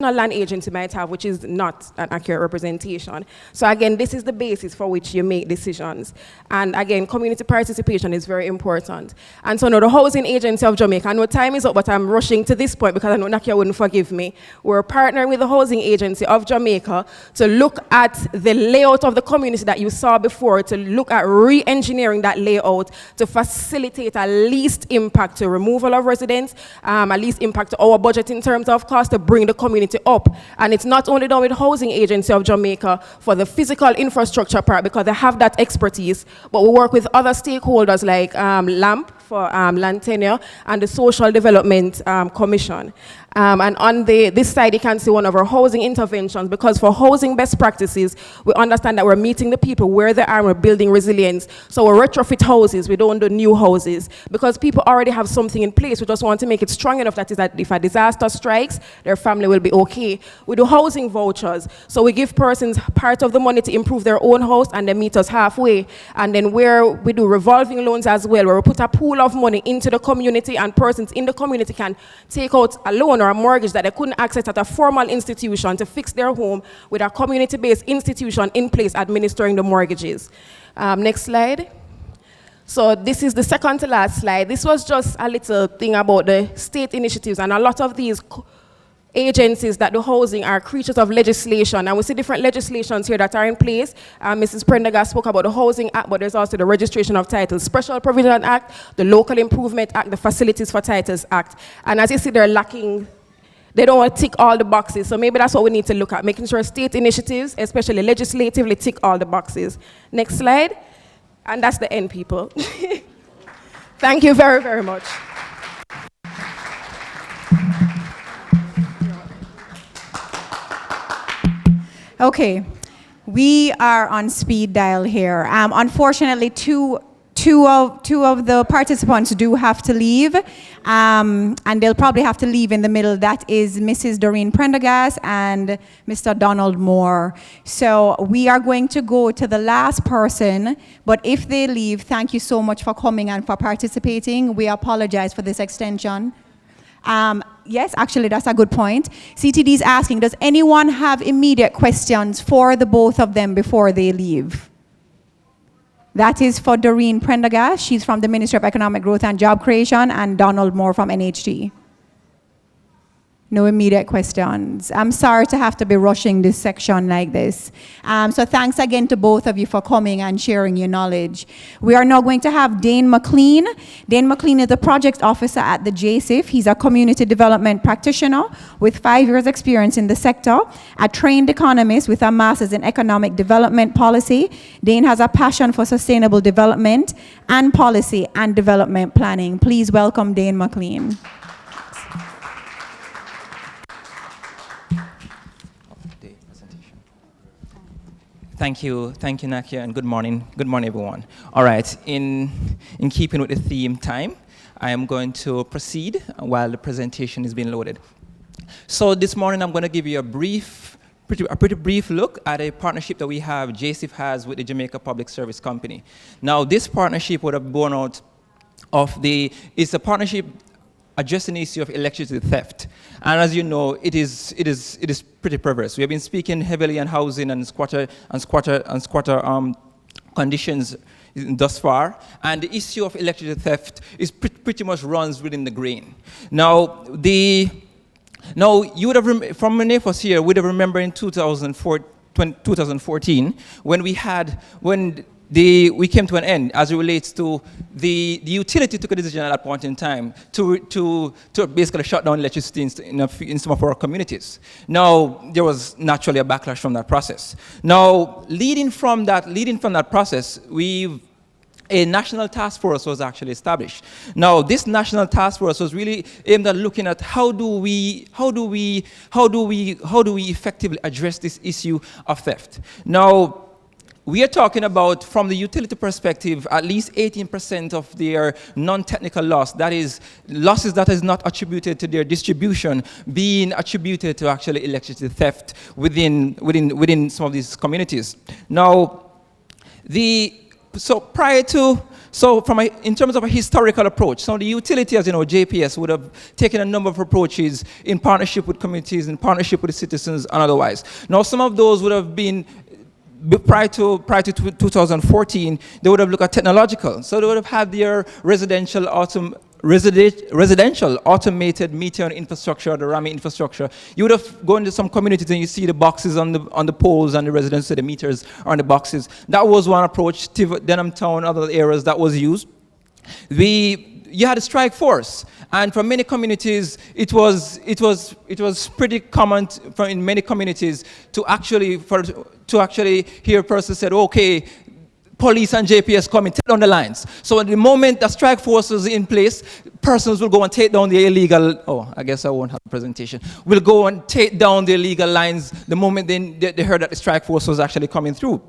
land agency might have, which is not an accurate representation. So again, this is the basis for which you make decisions. And again, community participation is very important. And so now the Housing Agency of Jamaica, I know time is up, but I'm rushing to this point because I know Nakia wouldn't forgive me. We're partnering with the Housing Agency of Jamaica to look at the layout of the community that you saw before, to look at re-engineering that layout to facilitate a least impact to removal of residents, a least impact to our budget in terms of cost, to bring the community up. And it's not only done with the Housing Agency of Jamaica for the physical infrastructure part because they have that expertise, but we work with other stakeholders like LAMP for land tenure and the Social Development Commission. And on this side, you can see one of our housing interventions, because for housing best practices, we understand that we're meeting the people where they are and we're building resilience. So we retrofit houses, we don't do new houses, because people already have something in place. We just want to make it strong enough that is that if a disaster strikes, their family will be okay. We do housing vouchers. So we give persons part of the money to improve their own house and they meet us halfway. And then where we do revolving loans as well, where we put a pool of money into the community and persons in the community can take out a loan or a mortgage that they couldn't access at a formal institution to fix their home with a community-based institution in place administering the mortgages. Next slide. So this is the second to last slide. This was just a little thing about the state initiatives, and a lot of these agencies that do housing are creatures of legislation, and we see different legislations here that are in place. Mrs. Prendergast spoke about the Housing Act, but there's also the Registration of Titles Special Provision Act, the Local Improvement Act, the Facilities for Titles Act. And as you see, they're lacking. They don't want to tick all the boxes, so maybe that's what we need to look at, making sure state initiatives, especially legislatively, tick all the boxes. Next slide. And that's the end, people. Thank you very, very much. Okay, we are on speed dial here. Unfortunately, two of the participants do have to leave, and they'll probably have to leave in the middle. That is Mrs. Doreen Prendergast and Mr. Donald Moore. So we are going to go to the last person, but if they leave, thank you so much for coming and for participating. We apologize for this extension. Yes, actually, that's a good point. CTD is asking, does anyone have immediate questions for the both of them before they leave? That is for Doreen Prendergast. She's from the Ministry of Economic Growth and Job Creation, and Donald Moore from NHG. No immediate questions. I'm sorry to have to be rushing this section like this. So thanks again to both of you for coming and sharing your knowledge. We are now going to have Dane McLean. Dane McLean is the project officer at the JSIF. He's a community development practitioner with 5 years experience in the sector, a trained economist with a master's in economic development policy. Dane has a passion for sustainable development and policy and development planning. Please welcome Dane McLean. Thank you, Nakia, and good morning, everyone. All right, in keeping with the theme time, I am going to proceed while the presentation is being loaded. So this morning, I'm going to give you a pretty brief look at a partnership that we have, JSIF has with the Jamaica Public Service Company. Now, this partnership would have borne out of it's a partnership addressing the issue of electricity theft. And as you know, it is pretty perverse. We have been speaking heavily on housing and squatter conditions thus far, and the issue of electricity theft is pretty much runs within the grain. Now, you would have, from many of us here, would have remembered in 2014 when we came to an end as it relates to the utility took a decision at that point in time to basically shut down electricity in some of our communities. Now, there was naturally a backlash from that process. Now, leading from that process, a national task force was actually established. Now, this national task force was really aimed at looking at how do we effectively address this issue of theft. Now, we are talking about, from the utility perspective, at least 18% of their non-technical loss, that is, losses that is not attributed to their distribution, being attributed to actually electricity theft within some of these communities. Now, so prior to So in terms of a historical approach, so the utility, as you know, JPS would have taken a number of approaches in partnership with communities, in partnership with the citizens, and otherwise. Now, some of those would have been prior to 2014, they would have looked at technological. So they would have had their residential automated metering infrastructure, the RAMI infrastructure. You would have gone to some communities and you see the boxes on the poles and the residents, so the meters are on the boxes. That was one approach. Denham Town, other areas that was used. You had a strike force, and for many communities, it was pretty common in many communities to actually hear a person said, okay, police and JPS come and take down the lines. So at the moment the strike force is in place, persons will go and take down the illegal, I guess I won't have a presentation, will go and take down the illegal lines the moment they heard that the strike force was actually coming through.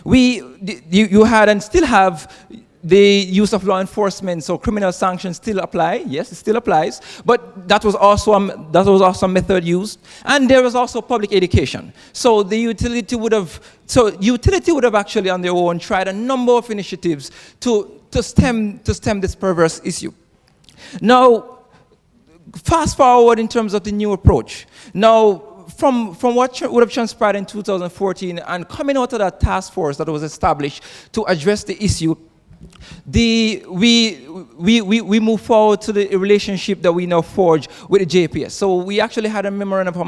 You had and still have the use of law enforcement, so criminal sanctions still apply. Yes, it still applies, but that was also a method used, and there was also public education. So the utility would have actually on their own tried a number of initiatives to stem this perverse issue. Now, fast forward in terms of the new approach. Now, from what would have transpired in 2014 and coming out of that task force that was established to address the issue, we move forward to the relationship that we now forge with the JPS. So we actually had a memorandum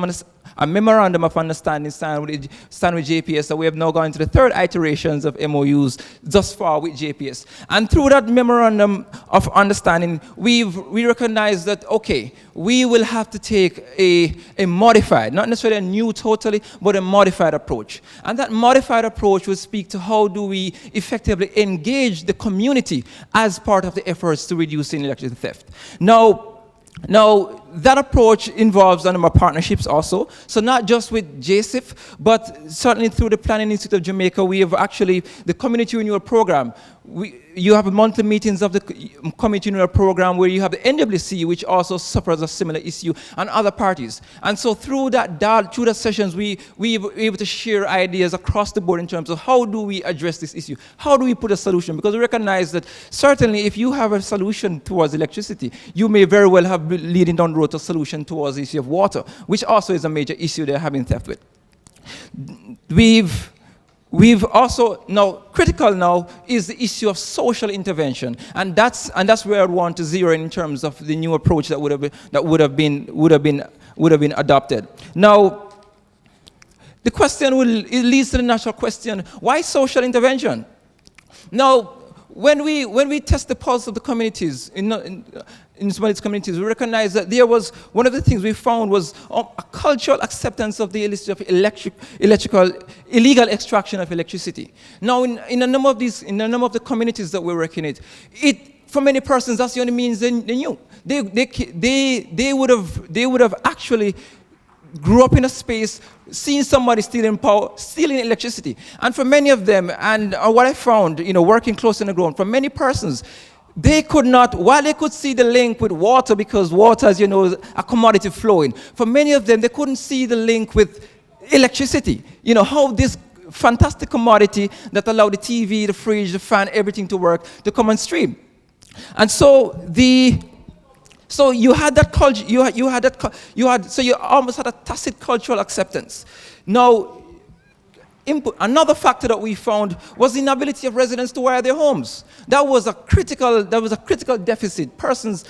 of understanding signed with JPS. So we have now gone to the third iterations of MOUs thus far with JPS. And through that memorandum of understanding, we recognize that, okay, we will have to take a modified, not necessarily a new totally, but a modified approach. And that modified approach will speak to how do we effectively engage the community as part of the efforts to reducing electricity theft. Now, that approach involves a number of partnerships also. So not just with JSIF, but certainly through the Planning Institute of Jamaica, we have actually, the Community Renewal Program. You have monthly meetings of the Community Renewal Program where you have the NWC, which also suffers a similar issue, and other parties. And so through the sessions, we were able to share ideas across the board in terms of how do we address this issue? How do we put a solution? Because we recognize that certainly if you have a solution towards electricity, you may very well have been leading down the road to a solution towards the issue of water, which also is a major issue they're having theft with. We've also critical now is the issue of social intervention, and that's where I want to zero in terms of the new approach that would have been adopted. Now, the question it leads to the natural question: why social intervention? Now, when we test the pulse of the communities in some of these communities, we recognize that there was one of the things we found was a cultural acceptance of the illegal extraction of electricity. Now, in a number of the communities that we're working in, for many persons, that's the only means they knew. They would have actually grew up in a space, seeing somebody stealing power, stealing electricity. And for many of them, and what I found, working close on the ground, for many persons, they could not, while they could see the link with water, because water, as you know, is a commodity flowing, for many of them, they couldn't see the link with electricity. How this fantastic commodity that allowed the TV, the fridge, the fan, everything to work, to come on stream. And so you had that culture, so you almost had a tacit cultural acceptance. Now, another factor that we found was the inability of residents to wire their homes. That was a critical deficit. Persons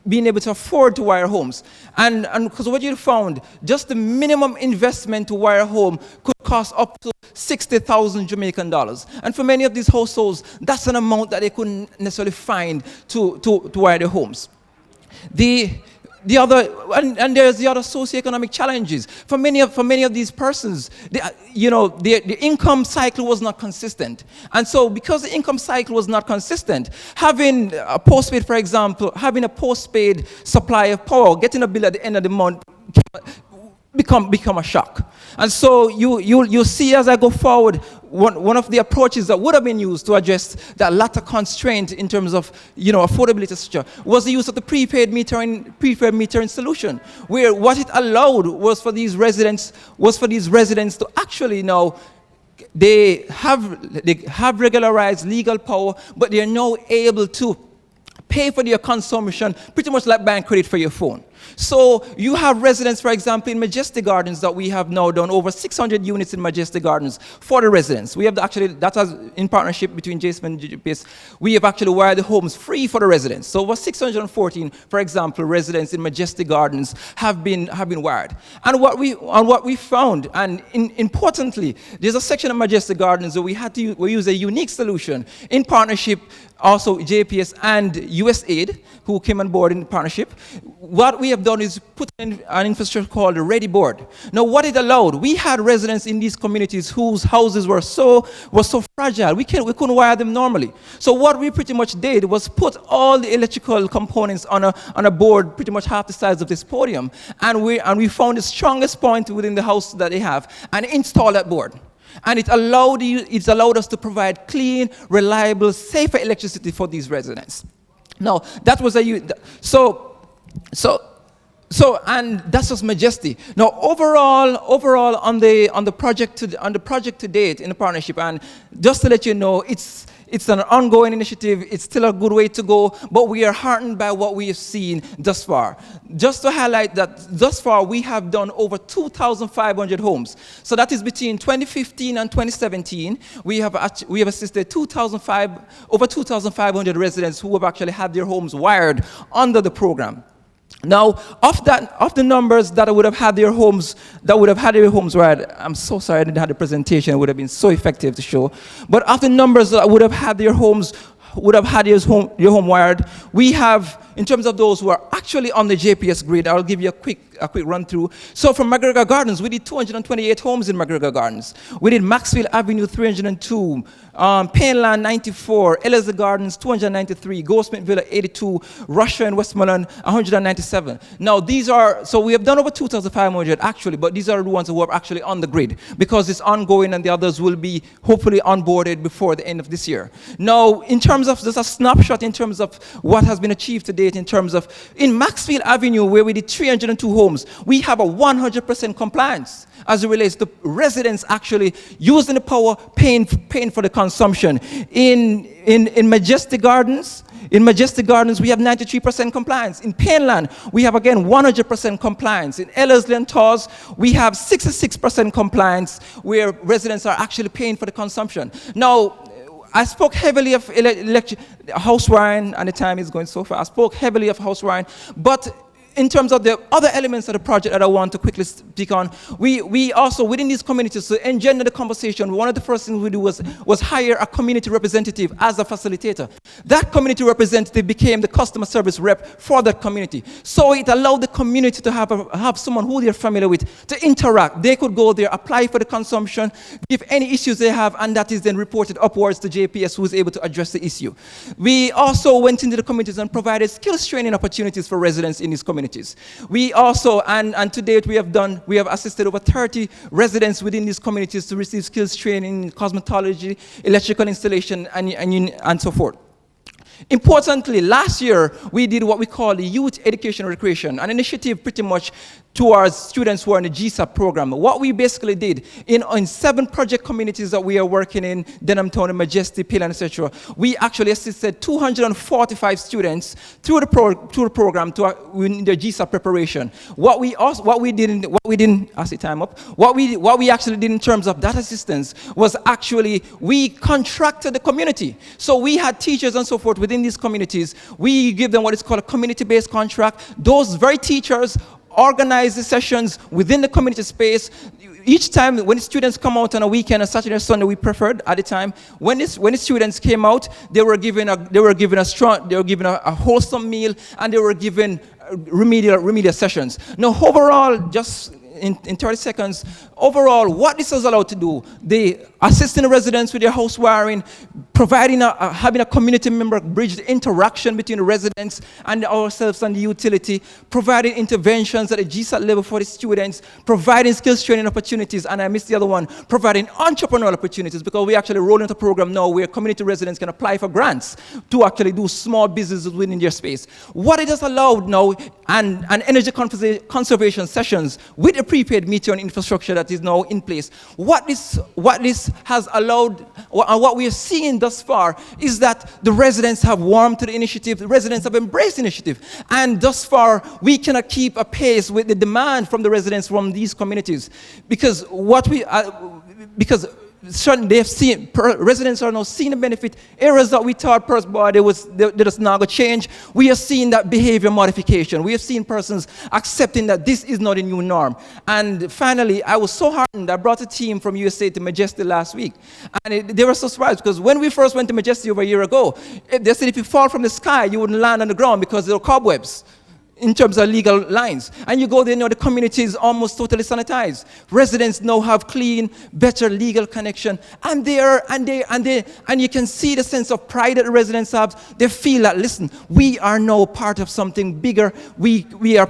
being able to afford to wire homes. And because what you found, just the minimum investment to wire a home could cost up to 60,000 Jamaican dollars. And for many of these households, that's an amount that they couldn't necessarily find to wire their homes. The other, and there's the other socioeconomic challenges. For many of these persons, the income cycle was not consistent. And so because the income cycle was not consistent, having a postpaid, for example, having a postpaid supply of power, getting a bill at the end of the month become a shock. And so you'll see as I go forward, one of the approaches that would have been used to address that latter constraint in terms of affordability structure was the use of the prepaid metering solution, where what it allowed was for these residents to actually now they have regularized legal power, but they are now able to pay for their consumption pretty much like buying credit for your phone. So you have residents, for example, in Majestic Gardens that we have now done over 600 units in Majestic Gardens for the residents. We have actually, that has in partnership between JSP and GPS, we have actually wired the homes free for the residents. So over 614, for example, residents in Majestic Gardens have been wired. And what we found, and importantly, there's a section of Majestic Gardens where we use a unique solution in partnership, also JPS and USAID, who came on board in the partnership. What we have done is put in an infrastructure called a Ready Board. Now, what it allowed, we had residents in these communities whose houses were so fragile, we couldn't wire them normally. So what we pretty much did was put all the electrical components on a board, pretty much half the size of this podium, and we found the strongest point within the house that they have, and installed that board. And it allowed us to provide clean, reliable, safer electricity for these residents. Now, that was and that's just Majesty. Now, overall on the project to date in the partnership, and just to let you know, it's an ongoing initiative. It's still a good way to go, but we are heartened by what we have seen thus far. Just to highlight that thus far we have done over 2,500 homes. So that is between 2015 and 2017. We have assisted over 2,500 residents who have actually had their homes wired under the program. Now, of the numbers that would have had their homes wired, I'm so sorry I didn't have the presentation. It would have been so effective to show. But of the numbers that would have had their home wired, we have, in terms of those who are actually on the JPS grid, I'll give you a quick run through. So from McGregor Gardens, we did 228 homes in McGregor Gardens. We did Maxfield Avenue 302, Painland 94, Elizabeth Gardens 293, Goldsmith Villa 82, Russia and Westmoreland 197. Now so we have done over 2,500 actually, but these are the ones who are actually on the grid because it's ongoing and the others will be hopefully onboarded before the end of this year. Now, in terms of, just a snapshot in terms of what has been achieved to date in terms of, in Maxfield Avenue where we did 302 homes, we have a 100% compliance as it relates to residents actually using the power, paying for the consumption. In Majestic Gardens, we have 93% compliance. In Painland, we have again 100% compliance. In Ellerslie and Taws, we have 66% compliance where residents are actually paying for the consumption. Now, I spoke heavily of house wiring, and the time is going so far. I spoke heavily of house wiring, but in terms of the other elements of the project that I want to quickly speak on, we also, within these communities, to engender the conversation, one of the first things we do was hire a community representative as a facilitator. That community representative became the customer service rep for that community. So it allowed the community to have someone who they're familiar with to interact. They could go there, apply for the consumption, give any issues they have, and that is then reported upwards to JPS, who is able to address the issue. We also went into the communities and provided skills training opportunities for residents in these communities. We also, and to date we have assisted over 30 residents within these communities to receive skills training in cosmetology, electrical installation, and so forth. Importantly, last year, we did what we call the Youth Education Recreation, an initiative pretty much towards students who are in the GSAP program. What we basically did, in 7 project communities that we are working in, Denham Town, Majesty, Painland, etc., we actually assisted 245 students through the program in their GSAP preparation. What we actually did in terms of that assistance was actually, we contracted the community. So we had teachers and so forth within these communities. We give them what is called a community-based contract. Those very teachers organize the sessions within the community space. Each time when the students come out on a weekend, a Saturday or Sunday, we preferred at the time, when the students came out, they were given a wholesome meal, and they were given remedial sessions. Now, overall, just in 30 seconds, overall, what this has allowed to do, the assisting the residents with their house wiring, providing having a community member bridge the interaction between the residents and ourselves and the utility, providing interventions at the GSAT level for the students, providing skills training opportunities, and I missed the other one, providing entrepreneurial opportunities, because we actually rolling out a program now where community residents can apply for grants to actually do small businesses within their space. What it has allowed now, and energy conservation sessions with the prepaid metering infrastructure that is now in place, what this has allowed, and what we are seeing thus far, is that the residents have warmed to the initiative, the residents have embraced the initiative, and thus far, we cannot keep a pace with the demand from the residents from these communities, because certainly they've seen, residents are now seeing the benefit. Areas that we thought they just not going to change, we are seeing that behavior modification. We have seen persons accepting that this is not a new norm. And finally, I was so heartened, I brought a team from USA to Majesty last week. And they were so surprised, because when we first went to Majesty over a year ago, they said if you fall from the sky, you wouldn't land on the ground because there were cobwebs in terms of legal lines. And you go there, the community is almost totally sanitized. Residents now have clean, better legal connection, and you can see the sense of pride that the residents have. They feel that, listen, we are now part of something bigger. We are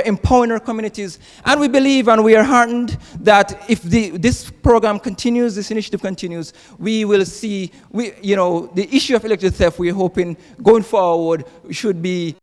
empowering our communities, and we believe and we are heartened that if this program continues, this initiative continues, we will see, the issue of electric theft, we're hoping going forward should be